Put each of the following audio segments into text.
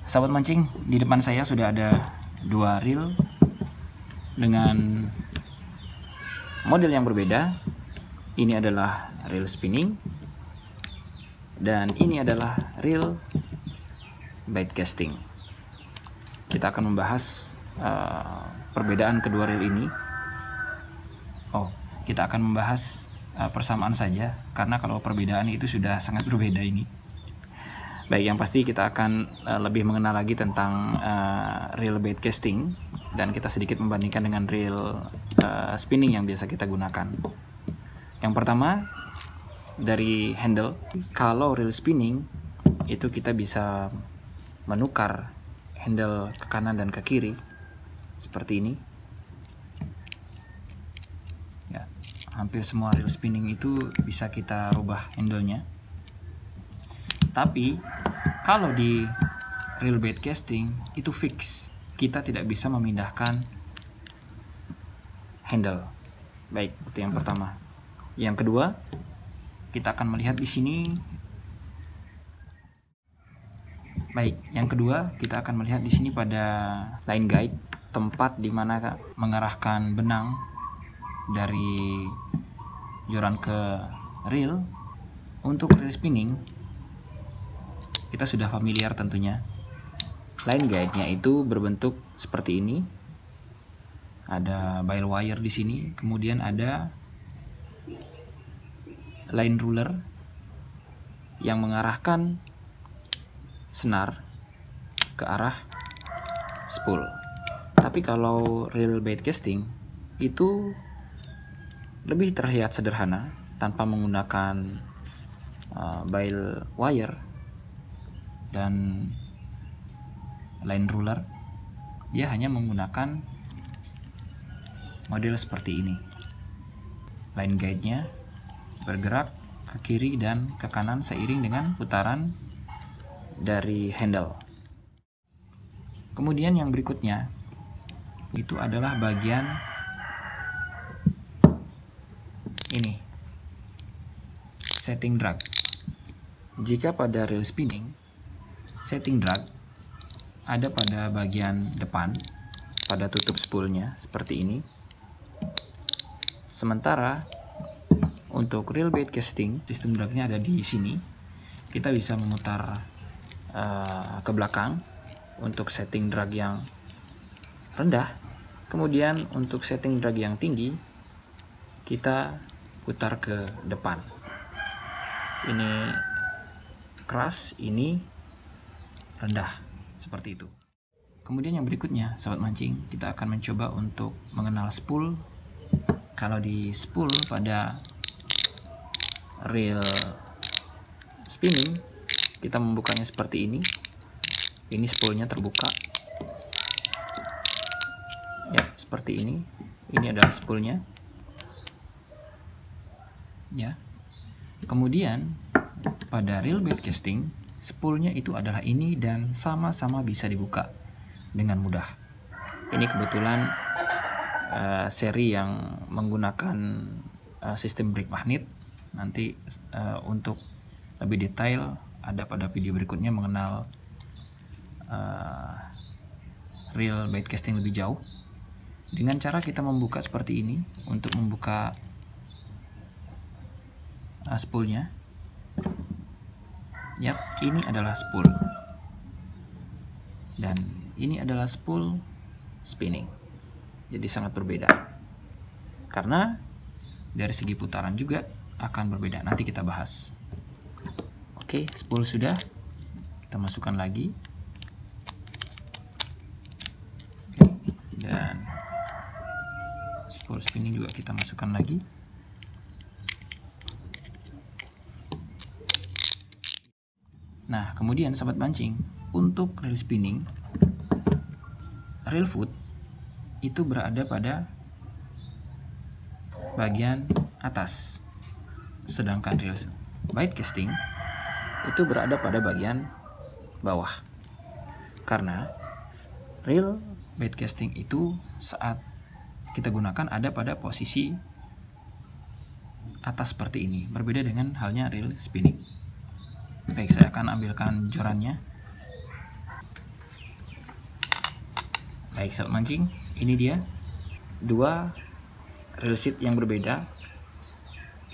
Sahabat mancing, di depan saya sudah ada dua reel dengan model yang berbeda. Ini adalah reel spinning dan ini adalah reel bait casting. Kita akan membahas perbedaan kedua reel ini. Kita akan membahas persamaan saja, karena kalau perbedaan itu sudah sangat berbeda ini. Baik, yang pasti kita akan lebih mengenal lagi tentang reel bait casting, dan kita sedikit membandingkan dengan reel spinning yang biasa kita gunakan. Yang pertama, dari handle. Kalau reel spinning itu kita bisa menukar handle ke kanan dan ke kiri seperti ini. Ya, hampir semua reel spinning itu bisa kita rubah handle-nya. Tapi kalau di reel bait casting itu fix, kita tidak bisa memindahkan handle. Baik, itu yang pertama. Yang kedua, kita akan melihat di sini. Baik, yang kedua kita akan melihat di sini pada line guide, tempat di mana mengarahkan benang dari joran ke reel. Untuk reel spinning kita sudah familiar tentunya. Line guide-nya itu berbentuk seperti ini. Ada bail wire di sini, kemudian ada line ruler yang mengarahkan senar ke arah spool. Tapi kalau reel bait casting itu lebih terlihat sederhana, tanpa menggunakan bail wire dan line ruler. Dia hanya menggunakan model seperti ini. Line guide-nya bergerak ke kiri dan ke kanan seiring dengan putaran dari handle. Kemudian yang berikutnya itu adalah bagian ini, setting drag. Jika pada reel spinning, setting drag ada pada bagian depan, pada tutup spoolnya seperti ini. Sementara untuk reel bait casting, sistem dragnya ada di sini. Kita bisa memutar ke belakang untuk setting drag yang rendah. Kemudian untuk setting drag yang tinggi, kita putar ke depan. Ini keras, ini rendah, seperti itu. Kemudian yang berikutnya, sahabat mancing, kita akan mencoba untuk mengenal spool. Kalau di spool pada reel spinning, kita membukanya seperti ini. Ini spoolnya terbuka. Ya, seperti ini. Ini adalah spoolnya. Ya. Kemudian pada reel bait casting, spoolnya itu adalah ini dan sama-sama bisa dibuka dengan mudah. Ini kebetulan seri yang menggunakan sistem brake magnet. Nanti untuk lebih detail ada pada video berikutnya mengenal reel bait casting lebih jauh. Dengan cara kita membuka seperti ini untuk membuka spoolnya. Yap, ini adalah spool. Dan ini adalah spool spinning. Jadi sangat berbeda. Karena dari segi putaran juga akan berbeda. Nanti kita bahas. Oke, spool sudah. Kita masukkan lagi. Oke, dan spool spinning juga kita masukkan lagi. Nah, kemudian sahabat mancing, untuk reel spinning, reel foot itu berada pada bagian atas, sedangkan reel bait casting itu berada pada bagian bawah. Karena reel bait casting itu saat kita gunakan ada pada posisi atas seperti ini, berbeda dengan halnya reel spinning. Baik, saya akan ambilkan jorannya. Baik sahabat mancing, ini dia dua reel seat yang berbeda.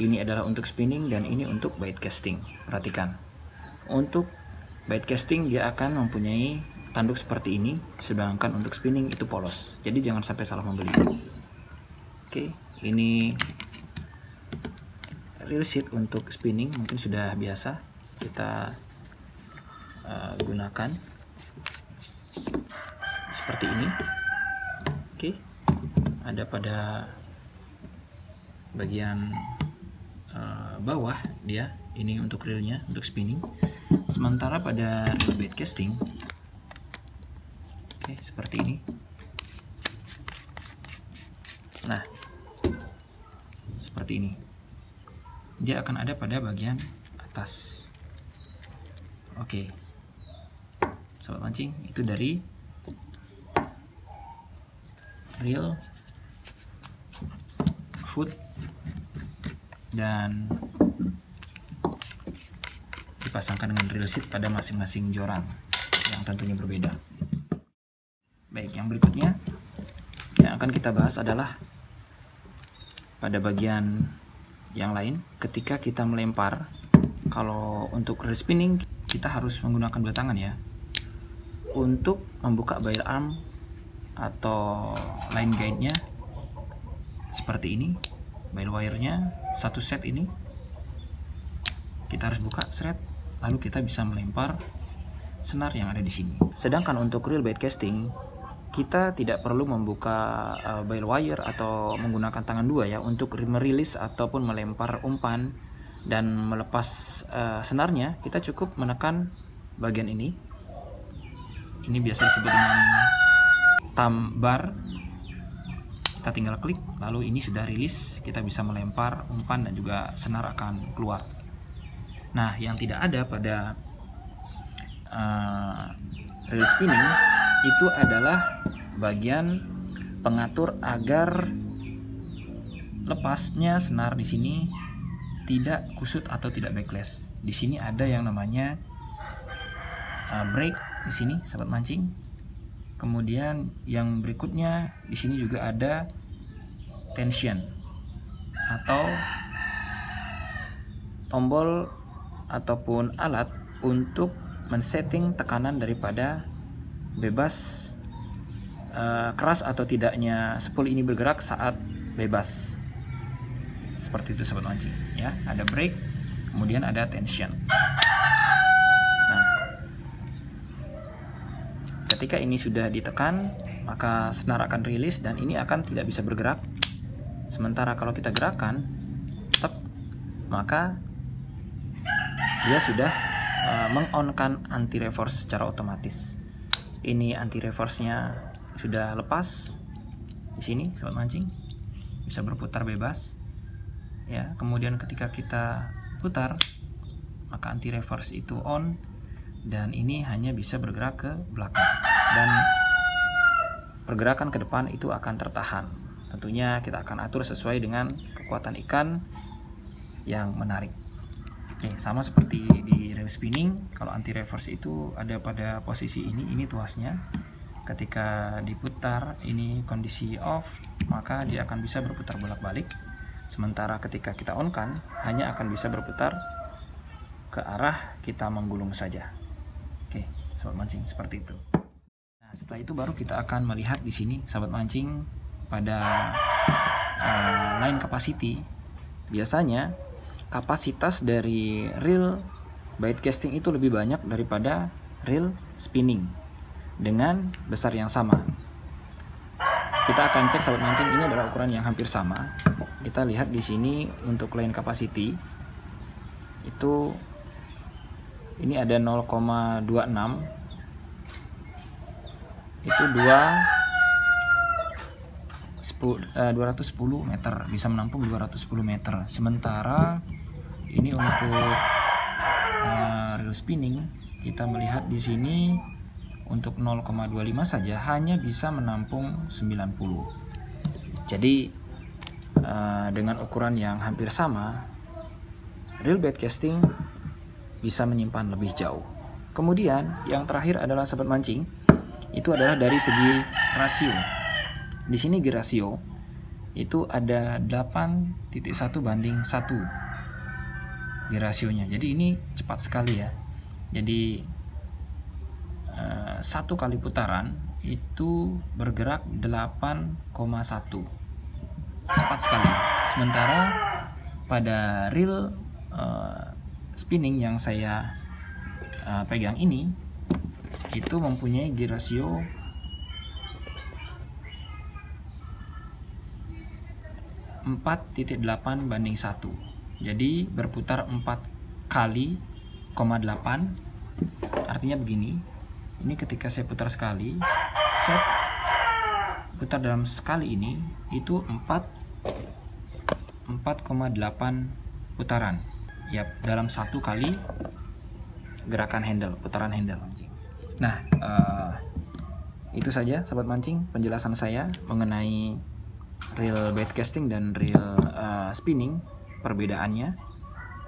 Ini adalah untuk spinning dan ini untuk bait casting. Perhatikan, untuk bait casting dia akan mempunyai tanduk seperti ini, sedangkan untuk spinning itu polos. Jadi jangan sampai salah membeli. Oke, ini reel seat untuk spinning mungkin sudah biasa kita gunakan seperti ini. Oke, ada pada bagian bawah dia, ini untuk reelnya untuk spinning. Sementara pada reel bait casting, oke, seperti ini. Nah, seperti ini. Dia akan ada pada bagian atas. Oke, sobat mancing, itu dari reel, foot, dan dipasangkan dengan reel seat pada masing-masing joran yang tentunya berbeda. Baik, yang berikutnya yang akan kita bahas adalah pada bagian yang lain. Ketika kita melempar, kalau untuk reel spinning kita harus menggunakan dua tangan ya, untuk membuka bail arm atau line guide-nya seperti ini. Bail wire-nya satu set ini kita harus buka seret, lalu kita bisa melempar senar yang ada di sini. Sedangkan untuk reel bait casting kita tidak perlu membuka bail wire atau menggunakan tangan dua ya untuk merilis ataupun melempar umpan dan melepas senarnya. Kita cukup menekan bagian ini. Ini biasa disebut dengan thumb bar. Kita tinggal klik, lalu ini sudah rilis, kita bisa melempar umpan dan juga senar akan keluar. Nah, yang tidak ada pada reel spinning itu adalah bagian pengatur agar lepasnya senar di sini tidak kusut atau tidak backlash. Di sini ada yang namanya break di sini, sahabat mancing. Kemudian yang berikutnya di sini juga ada tension atau tombol ataupun alat untuk men-setting tekanan daripada bebas keras atau tidaknya spool ini bergerak saat bebas. Seperti itu sahabat mancing ya. Ada break, kemudian ada tension. Ketika ini sudah ditekan, maka senar akan rilis dan ini akan tidak bisa bergerak. Sementara kalau kita gerakan, maka dia sudah meng-on-kan anti reverse secara otomatis. Ini anti reverse-nya sudah lepas di sini, sobat mancing, bisa berputar bebas. Ya, kemudian ketika kita putar, maka anti reverse itu on. Dan ini hanya bisa bergerak ke belakang dan pergerakan ke depan itu akan tertahan. Tentunya kita akan atur sesuai dengan kekuatan ikan yang menarik. Oke, sama seperti di reel spinning, kalau anti reverse itu ada pada posisi ini tuasnya. Ketika diputar, ini kondisi off, maka dia akan bisa berputar bolak-balik. Sementara ketika kita on kan, hanya akan bisa berputar ke arah kita menggulung saja. Oke, sahabat mancing, seperti itu. Nah, setelah itu baru kita akan melihat di sini, sahabat mancing, pada line capacity. Biasanya kapasitas dari reel bait casting itu lebih banyak daripada reel spinning dengan besar yang sama. Kita akan cek, sahabat mancing, ini adalah ukuran yang hampir sama. Kita lihat di sini untuk line capacity itu ini ada 0,26, itu 210 meter, bisa menampung 210 meter. Sementara ini untuk reel spinning kita melihat di sini untuk 0,25 saja hanya bisa menampung 90. Jadi dengan ukuran yang hampir sama, reel bait casting bisa menyimpan lebih jauh. Kemudian yang terakhir adalah, sahabat mancing, itu adalah dari segi rasio. Di sini gear rasio itu ada 8.1 banding 1 gear rasionya. Jadi ini cepat sekali ya. Jadi satu kali putaran itu bergerak 8,1, cepat sekali. Sementara pada reel spinning yang saya pegang ini itu mempunyai gear rasio 4.8 banding 1. Jadi berputar 4 kali, 8. Artinya begini. Ini ketika saya putar sekali, set putar dalam sekali ini itu 4,8 putaran. Ya, dalam satu kali gerakan handle, putaran handle mancing. Nah, itu saja sobat mancing penjelasan saya mengenai reel bait casting dan reel spinning, perbedaannya.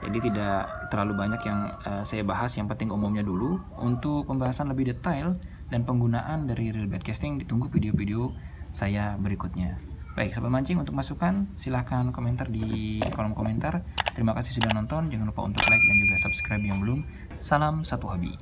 Jadi tidak terlalu banyak yang saya bahas, yang penting umumnya dulu. Untuk pembahasan lebih detail dan penggunaan dari reel bait casting, ditunggu video-video saya berikutnya. Baik sobat mancing, untuk masukan silahkan komentar di kolom komentar. Terima kasih sudah nonton, jangan lupa untuk like dan juga subscribe yang belum. Salam satu hobi.